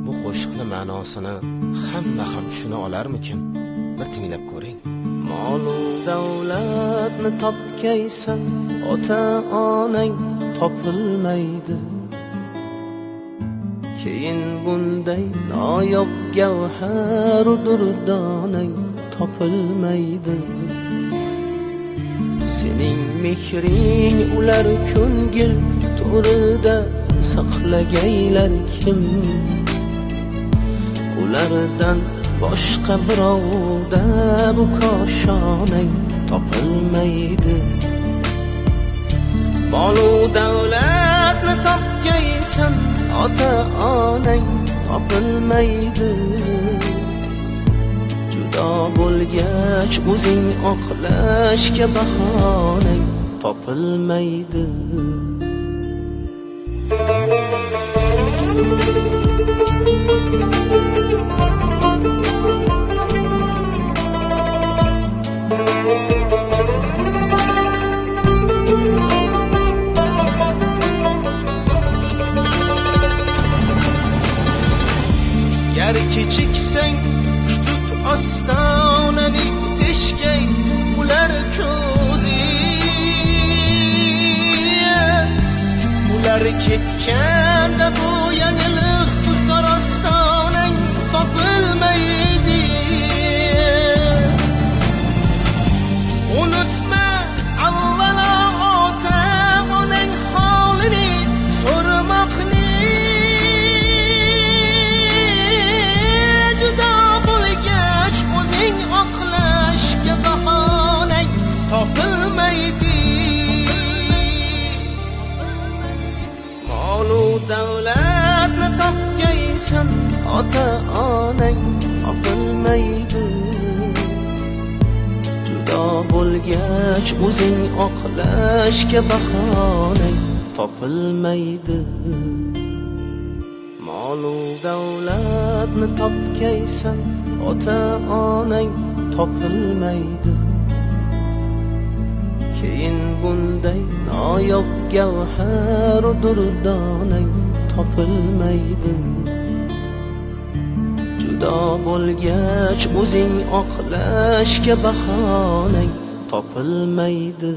Bu qo'shiqni ma'nosini hamma ham tushuna olarmikin? Bir tinglab ko'ring. Mol-u davlatni topgaysan, ota-onang topilmaydi. Keyin bunday noyob gavhar durdonang topilmaydi. Sening mehring ular ko'ngil to'rida saqlagaylar kim? Ulardan boshqa birovda bu koshonang topilmaydi. Mol-u davlatni topgaysan, ota-onang topilmaydi. Judo bo'lgach o'zing oqlashga bahonang topilmaydi. Gar kechiksang tutib ostonani teshgay ular ko'zi. Ular ketganda bu yangilik zarostonang topilmaydi. Unutma avvalo ota-onang holini so'ramoqni. Oqlashga bahonang topilmaydi. Mol-u davlatni topgaysan, ota-onang topilmaydi. Judo bo'lgach o'zing oqlashga bahonang topilmaydi. Mol-u davlatni topgaysan, ota-onang topilmaydi. Keyin bunday noyob gavhar durdonang topilmaydi. Judo bo'lgach o'zing oqlashga bahonang topilmaydi.